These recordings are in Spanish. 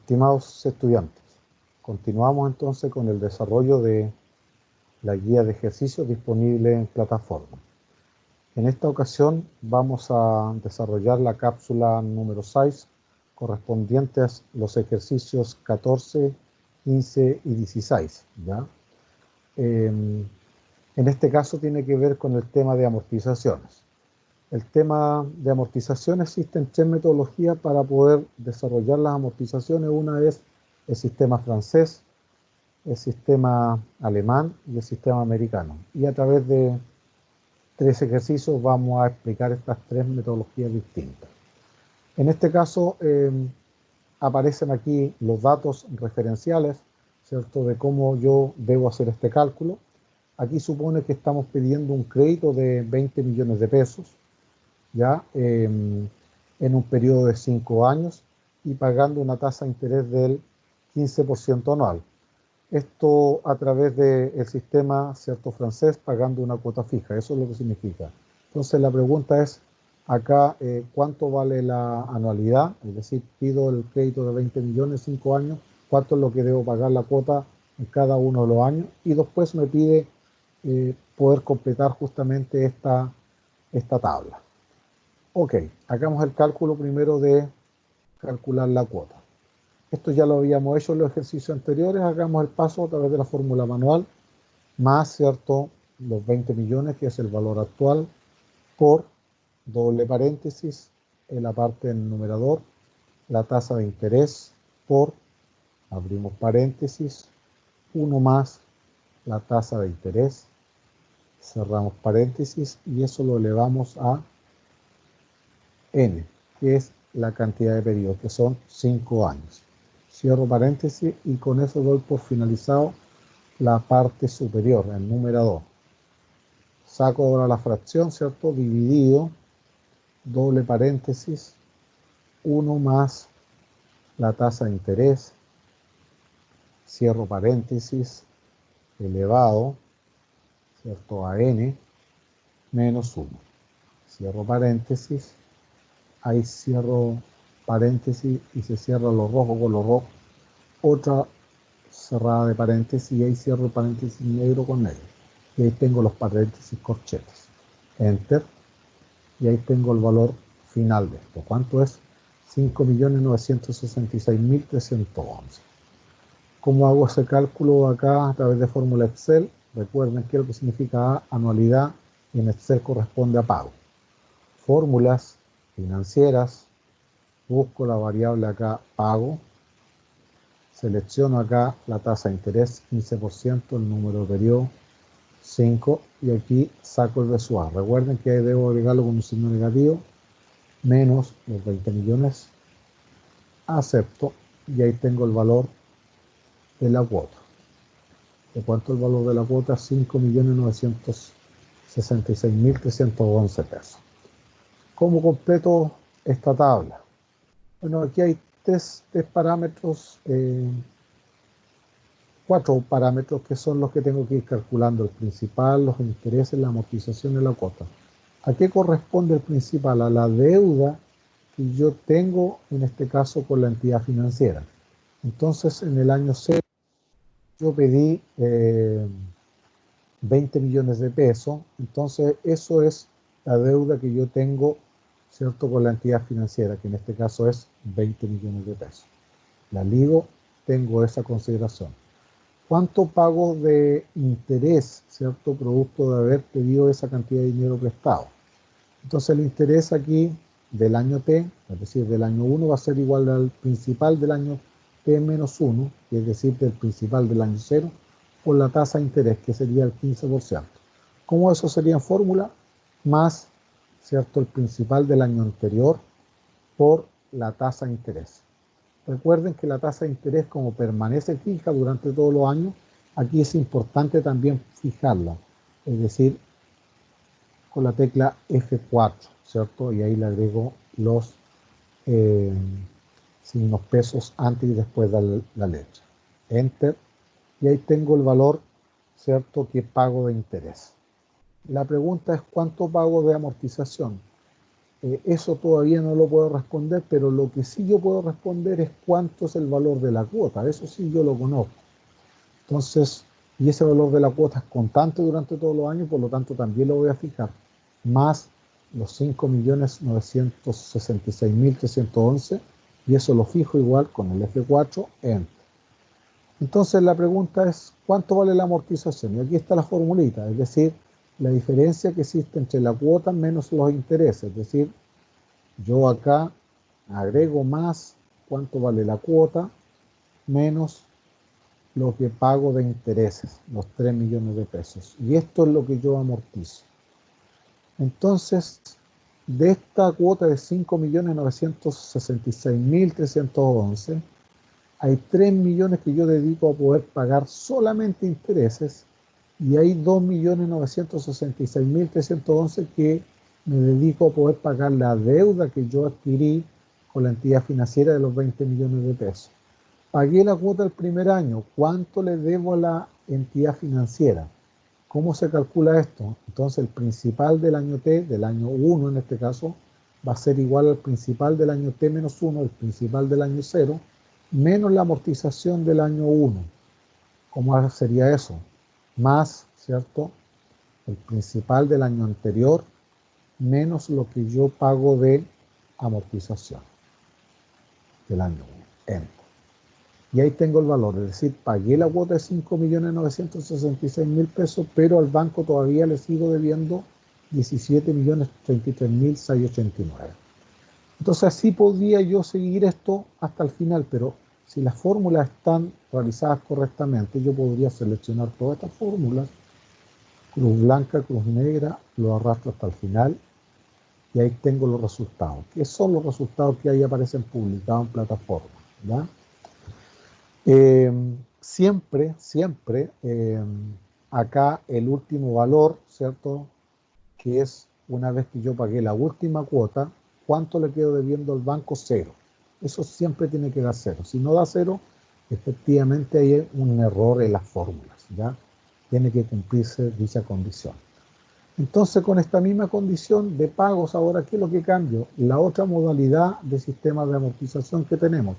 Estimados estudiantes, continuamos entonces con el desarrollo de la guía de ejercicios disponible en plataforma. En esta ocasión vamos a desarrollar la cápsula número 6 correspondiente a los ejercicios 14, 15 y 16. ¿Ya? En este caso tiene que ver con el tema de amortizaciones. El tema de amortización, existen tres metodologías para poder desarrollar las amortizaciones. Una es el sistema francés, el sistema alemán y el sistema americano. Y a través de 3 ejercicios vamos a explicar estas 3 metodologías distintas. En este caso aparecen aquí los datos referenciales, ¿cierto?, de cómo yo debo hacer este cálculo. Aquí supone que estamos pidiendo un crédito de 20 millones de pesos, ¿ya? En un periodo de 5 años y pagando una tasa de interés del 15% anual. Esto a través del sistema, ¿cierto?, francés, pagando una cuota fija. Eso es lo que significa. Entonces la pregunta es, acá, ¿cuánto vale la anualidad? Es decir, pido el crédito de 20 millones, 5 años, ¿cuánto es lo que debo pagar la cuota en cada uno de los años? Y después me pide poder completar justamente esta tabla. Ok, hagamos el cálculo primero de calcular la cuota. Esto ya lo habíamos hecho en los ejercicios anteriores. Hagamos el paso a través de la fórmula manual, más, ¿cierto?, los 20 millones, que es el valor actual, por doble paréntesis, en la parte del numerador, la tasa de interés, por, abrimos paréntesis, 1 más la tasa de interés, cerramos paréntesis, y eso lo elevamos a n, que es la cantidad de periodos, que son 5 años. Cierro paréntesis y con eso doy por finalizado la parte superior, el numerador. Saco ahora la fracción, ¿cierto?, dividido, doble paréntesis, 1 más la tasa de interés, cierro paréntesis, elevado, ¿cierto?, a n, menos 1. Cierro paréntesis, ahí cierro paréntesis y se cierra lo rojo con lo rojo, otra cerrada de paréntesis y ahí cierro el paréntesis negro con negro. Y ahí tengo los paréntesis corchetes. Enter. Y ahí tengo el valor final de esto. ¿Cuánto es? 5.966.311. ¿Cómo hago ese cálculo acá a través de fórmula Excel? Recuerden que lo que significa anualidad y en Excel corresponde a pago. Fórmulas financieras. Busco la variable acá, pago. Selecciono acá la tasa de interés, 15%, el número de periodo, 5, y aquí saco el residual. Recuerden que debo agregarlo con un signo negativo, menos los 20 millones, acepto, y ahí tengo el valor de la cuota. ¿De cuánto es el valor de la cuota? 5.966.311 pesos. ¿Cómo completo esta tabla? Bueno, aquí hay 4 parámetros que son los que tengo que ir calculando: el principal, los intereses, la amortización y la cuota. ¿A qué corresponde el principal? A la deuda que yo tengo, en este caso, con la entidad financiera. Entonces, en el año 0, yo pedí 20 millones de pesos. Entonces, eso es la deuda que yo tengo, ¿cierto?, con la entidad financiera, que en este caso es 20 millones de pesos. La ligo, tengo esa consideración. ¿Cuánto pago de interés, cierto, producto de haber pedido esa cantidad de dinero prestado? Entonces el interés aquí del año T, es decir, del año 1, va a ser igual al principal del año T menos 1, que es decir, del principal del año 0, por la tasa de interés, que sería el 15%. ¿Cómo eso sería en fórmula? Más, cierto, el principal del año anterior por la tasa de interés. Recuerden que la tasa de interés, como permanece fija durante todos los años, aquí es importante también fijarla, es decir, con la tecla F4, ¿cierto? Y ahí le agrego los signos pesos antes y después de la letra. Enter. Y ahí tengo el valor, ¿cierto?, que pago de interés. La pregunta es, ¿cuánto pago de amortización? eso todavía no lo puedo responder, pero lo que sí yo puedo responder es cuánto es el valor de la cuota. Eso sí yo lo conozco. Entonces, y ese valor de la cuota es constante durante todos los años, por lo tanto también lo voy a fijar, más los 5.966.311, y eso lo fijo igual con el F4 en. Entonces la pregunta es, ¿cuánto vale la amortización? Y aquí está la formulita, es decir, la diferencia que existe entre la cuota menos los intereses. Es decir, yo acá agrego más cuánto vale la cuota menos lo que pago de intereses, los 3 millones de pesos. Y esto es lo que yo amortizo. Entonces, de esta cuota de 5.966.311, hay 3 millones que yo dedico a poder pagar solamente intereses y hay 2.966.311 que me dedico a poder pagar la deuda que yo adquirí con la entidad financiera de los 20 millones de pesos. Pagué la cuota el primer año. ¿Cuánto le debo a la entidad financiera? ¿Cómo se calcula esto? Entonces el principal del año T, del año 1 en este caso, va a ser igual al principal del año T menos 1, el principal del año 0, menos la amortización del año 1. ¿Cómo sería eso? Más, ¿cierto? El principal del año anterior menos lo que yo pago de amortización del año 1. Y ahí tengo el valor, es decir, pagué la cuota de 5.966.000 pesos, pero al banco todavía le sigo debiendo 17.033.689. Entonces así podría yo seguir esto hasta el final, pero si las fórmulas están realizadas correctamente, yo podría seleccionar todas estas fórmulas, cruz blanca, cruz negra, lo arrastro hasta el final y ahí tengo los resultados. ¿Qué son los resultados que ahí aparecen publicados en plataforma? ¿Ya? Siempre, acá el último valor, ¿cierto? Que es una vez que yo pagué la última cuota, ¿cuánto le quedo debiendo al banco? 0. Eso siempre tiene que dar 0. Si no da 0, efectivamente hay un error en las fórmulas, ¿ya? Tiene que cumplirse dicha condición. Entonces, con esta misma condición de pagos, ahora, ¿qué es lo que cambio? La otra modalidad de sistema de amortización que tenemos,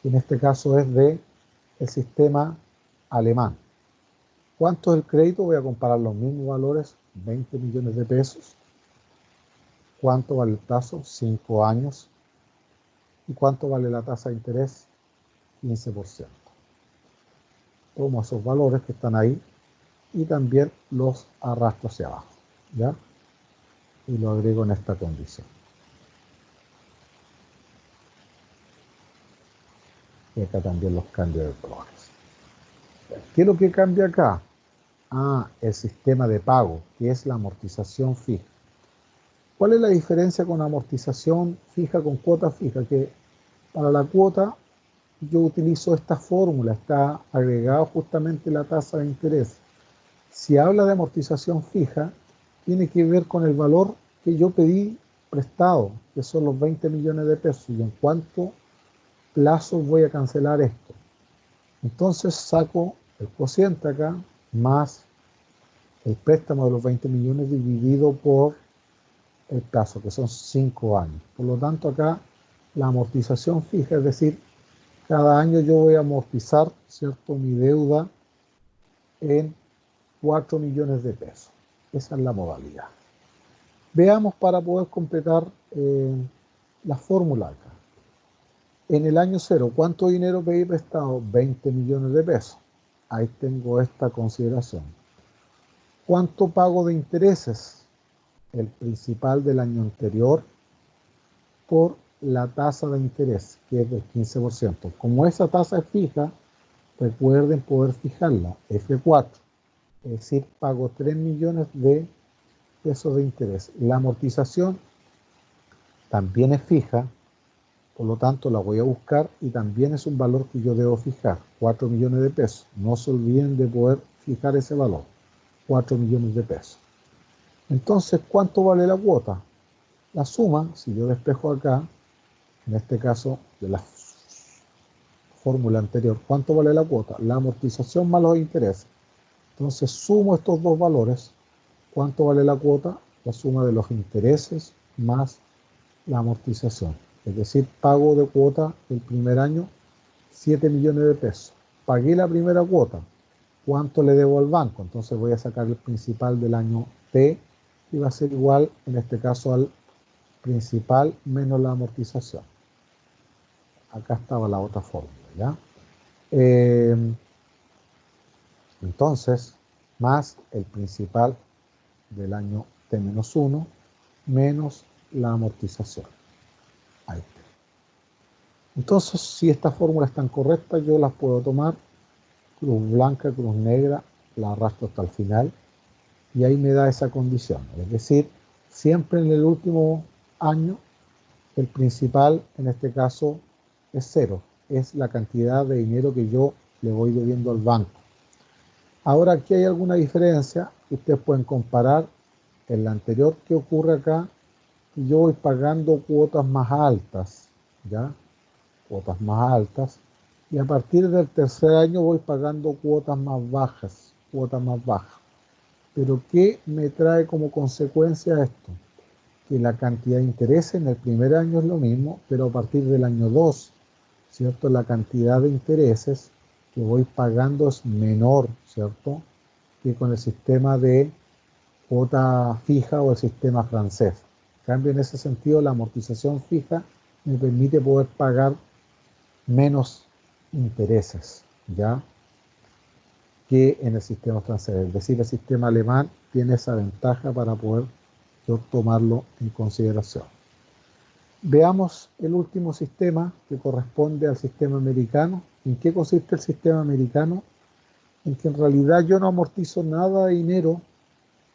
que en este caso es de el sistema alemán. ¿Cuánto es el crédito? Voy a comparar los mismos valores, 20 millones de pesos. ¿Cuánto vale el plazo? 5 años. ¿Y cuánto vale la tasa de interés? 15%. Tomo esos valores que están ahí y también los arrastro hacia abajo, ¿ya? Y lo agrego en esta condición. Y acá también los cambio de colores. ¿Qué es lo que cambia acá? El sistema de pago, que es la amortización fija. ¿Cuál es la diferencia con amortización fija con cuota fija? Que para la cuota yo utilizo esta fórmula, está agregado justamente la tasa de interés. Si habla de amortización fija, tiene que ver con el valor que yo pedí prestado, que son los 20 millones de pesos, y en cuánto plazo voy a cancelar esto. Entonces saco el cociente acá, más el préstamo de los 20 millones dividido por el plazo, que son 5 años. Por lo tanto, acá la amortización fija, es decir, cada año yo voy a amortizar, ¿cierto?, mi deuda en 4 millones de pesos. Esa es la modalidad. Veamos para poder completar la fórmula acá. En el año 0, ¿cuánto dinero pedí prestado? 20 millones de pesos. Ahí tengo esta consideración. ¿Cuánto pago de intereses? El principal del año anterior por la tasa de interés, que es del 15%. Como esa tasa es fija, recuerden poder fijarla, F4. Es decir, pago 3 millones de pesos de interés. La amortización también es fija, por lo tanto la voy a buscar y también es un valor que yo debo fijar, 4 millones de pesos. No se olviden de poder fijar ese valor, 4 millones de pesos. Entonces, ¿cuánto vale la cuota? La suma, si yo despejo acá, en este caso de la fórmula anterior, ¿cuánto vale la cuota? La amortización más los intereses. Entonces sumo estos dos valores. ¿Cuánto vale la cuota? La suma de los intereses más la amortización. Es decir, pago de cuota el primer año 7 millones de pesos. Pagué la primera cuota. ¿Cuánto le debo al banco? Entonces voy a sacar el principal del año T y va a ser igual, en este caso, al principal menos la amortización. Acá estaba la otra fórmula, ¿ya? Entonces, más el principal del año T-1 menos la amortización. Ahí está. Entonces, si estas fórmulas están correctas, yo las puedo tomar, cruz blanca, cruz negra, la arrastro hasta el final y ahí me da esa condición. Es decir, siempre en el último año, el principal, en este caso, es cero. Es la cantidad de dinero que yo le voy debiendo al banco. Ahora, aquí hay alguna diferencia. Ustedes pueden comparar en la anterior que ocurre acá. Yo voy pagando cuotas más altas, ¿ya? Cuotas más altas. Y a partir del tercer año voy pagando cuotas más bajas, Pero ¿qué me trae como consecuencia esto? Que la cantidad de interés en el primer año es lo mismo, pero a partir del año 2, ¿cierto? La cantidad de intereses que voy pagando es menor, ¿cierto? Que con el sistema de cuota fija o el sistema francés. En cambio, en ese sentido, la amortización fija me permite poder pagar menos intereses, ¿ya? Que en el sistema francés. Es decir, el sistema alemán tiene esa ventaja para poder yo tomarlo en consideración. Veamos el último sistema que corresponde al sistema americano. ¿En qué consiste el sistema americano? En que en realidad yo no amortizo nada de dinero,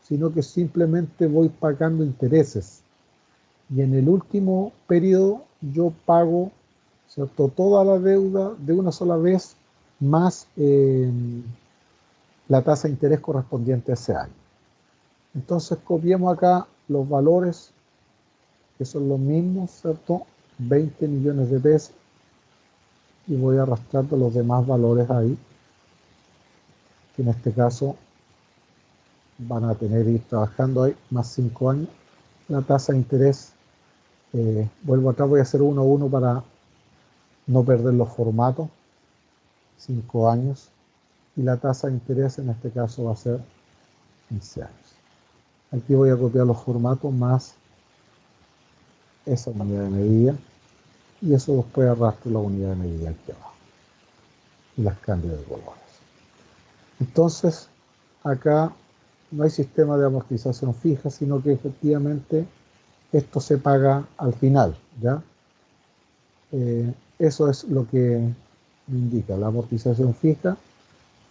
sino que simplemente voy pagando intereses. Y en el último periodo yo pago, ¿cierto?, toda la deuda de una sola vez más la tasa de interés correspondiente a ese año. Entonces copiamos acá los valores que son los mismos, ¿cierto? 20 millones de pesos y voy arrastrando los demás valores ahí, que en este caso van a tener que ir trabajando ahí más 5 años. La tasa de interés, vuelvo acá, voy a hacer 1 a 1 para no perder los formatos, 5 años, y la tasa de interés en este caso va a ser 15 años. Aquí voy a copiar los formatos más esa unidad de medida y eso después arrastro la unidad de medida aquí abajo y las cambio de colores. Entonces acá no hay sistema de amortización fija, sino que efectivamente esto se paga al final, ¿ya? Eso es lo que me indica la amortización fija.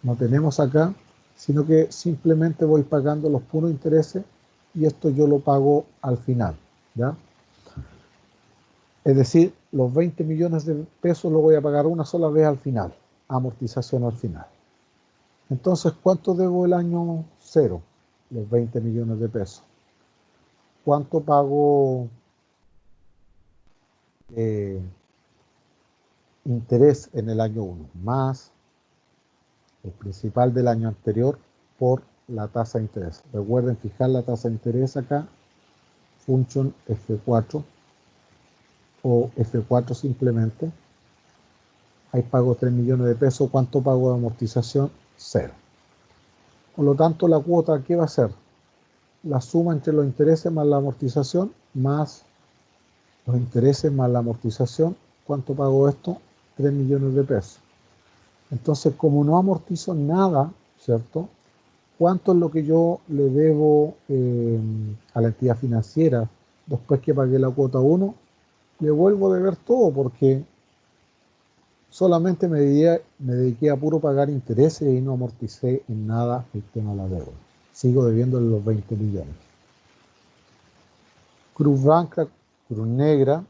No tenemos acá, sino que simplemente voy pagando los puros intereses y esto yo lo pago al final, ¿ya? Es decir, los 20 millones de pesos lo voy a pagar una sola vez al final, amortización al final. Entonces, ¿cuánto debo el año 0? Los 20 millones de pesos. ¿Cuánto pago interés en el año 1? Más el principal del año anterior por la tasa de interés. Recuerden fijar la tasa de interés acá, función F4 o F4 simplemente. Ahí pago 3 millones de pesos. ¿Cuánto pago de amortización? 0. Por lo tanto, la cuota, ¿qué va a ser? La suma entre los intereses más la amortización, más los intereses más la amortización. ¿Cuánto pago esto? 3 millones de pesos. Entonces, como no amortizo nada, ¿cierto? ¿Cuánto es lo que yo le debo a la entidad financiera después que pagué la cuota 1? Le vuelvo a deber todo porque solamente me dediqué a puro pagar intereses y no amorticé en nada el tema de la deuda. Sigo debiéndole los 20 millones. Cruz blanca, cruz negra,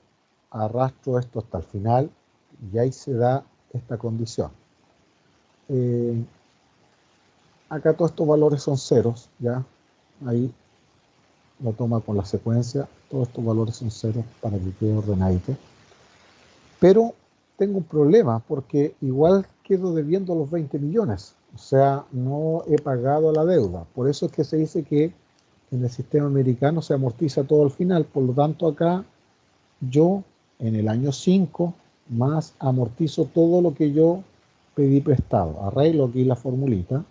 arrastro esto hasta el final y ahí se da esta condición. Acá todos estos valores son ceros, ¿ya? Ahí lo toma con la secuencia, todos estos valores son ceros para que quede ordenadito. Pero tengo un problema porque igual quedo debiendo los 20 millones, o sea, no he pagado la deuda. Por eso es que se dice que en el sistema americano se amortiza todo al final, por lo tanto acá yo en el año 5 más amortizo todo lo que yo pedí prestado. Arreglo aquí la formulita,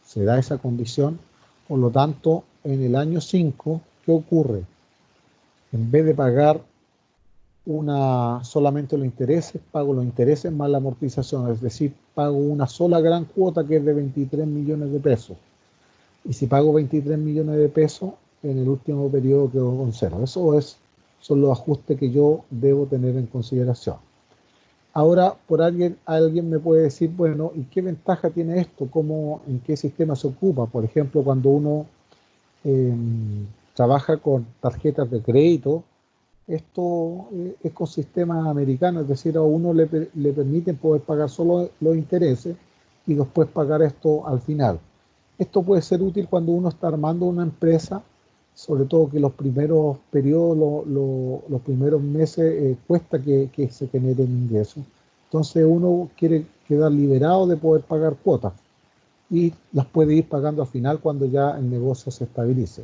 se da esa condición, por lo tanto, en el año 5, ¿qué ocurre? En vez de pagar solamente los intereses, pago los intereses más la amortización, es decir, pago una sola gran cuota que es de 23 millones de pesos. Y si pago 23 millones de pesos, en el último periodo quedo con cero. Son los ajustes que yo debo tener en consideración. Ahora, alguien me puede decir, bueno, ¿y qué ventaja tiene esto? ¿En qué sistema se ocupa? Por ejemplo, cuando uno eh, trabaja con tarjetas de crédito, esto es con sistemas americanos, es decir, a uno le permiten poder pagar solo los intereses y después pagar esto al final. Esto puede ser útil cuando uno está armando una empresa, sobre todo que los primeros periodos, los primeros meses cuesta que se generen ingresos. Entonces uno quiere quedar liberado de poder pagar cuotas y las puede ir pagando al final cuando ya el negocio se estabilice.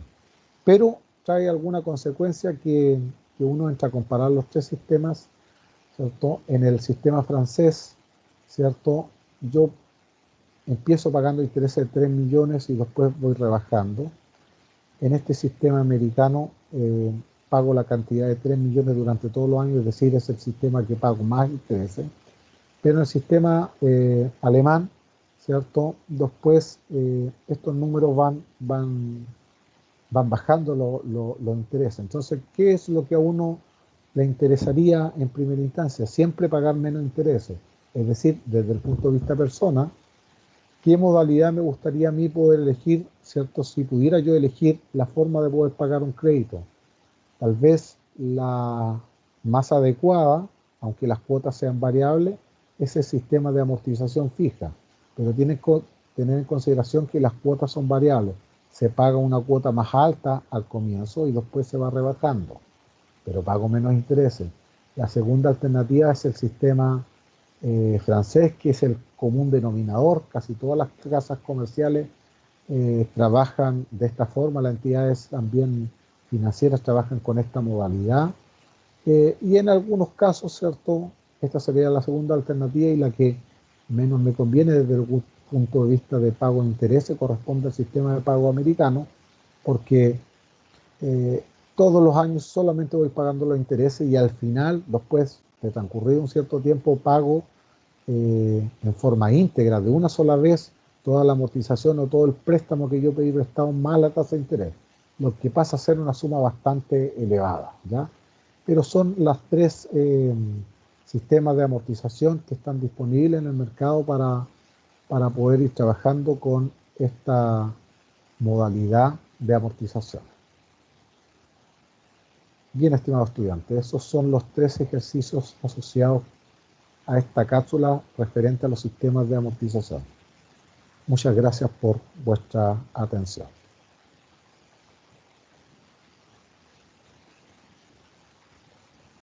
Pero trae alguna consecuencia que uno entra a comparar los tres sistemas, ¿cierto? En el sistema francés, ¿cierto? Yo empiezo pagando intereses de 3 millones y después voy rebajando. En este sistema americano pago la cantidad de 3 millones durante todos los años, es decir, es el sistema que pago más intereses. Pero en el sistema alemán, ¿cierto? Después estos números van bajando los intereses. Entonces, ¿qué es lo que a uno le interesaría en primera instancia? Siempre pagar menos intereses. Es decir, desde el punto de vista persona, ¿qué modalidad me gustaría a mí poder elegir, ¿cierto? Si pudiera yo elegir la forma de poder pagar un crédito, tal vez la más adecuada, aunque las cuotas sean variables, es el sistema de amortización fija. Pero tienes que tener en consideración que las cuotas son variables. Se paga una cuota más alta al comienzo y después se va rebajando, pero pago menos intereses. La segunda alternativa es el sistema francés, que es el común denominador. Casi todas las casas comerciales trabajan de esta forma, las entidades también financieras trabajan con esta modalidad. Y en algunos casos, ¿cierto? Esta sería la segunda alternativa y la que menos me conviene desde el punto de vista de pago de intereses, corresponde al sistema de pago americano, porque todos los años solamente voy pagando los intereses y al final, después de transcurrido un cierto tiempo, pago en forma íntegra, de una sola vez, toda la amortización o todo el préstamo que yo pedí prestado más la tasa de interés, lo que pasa a ser una suma bastante elevada, ¿ya? Pero son las tres sistemas de amortización que están disponibles en el mercado para poder ir trabajando con esta modalidad de amortización. Bien, estimado estudiante, esos son los tres ejercicios asociados a esta cápsula referente a los sistemas de amortización. Muchas gracias por vuestra atención.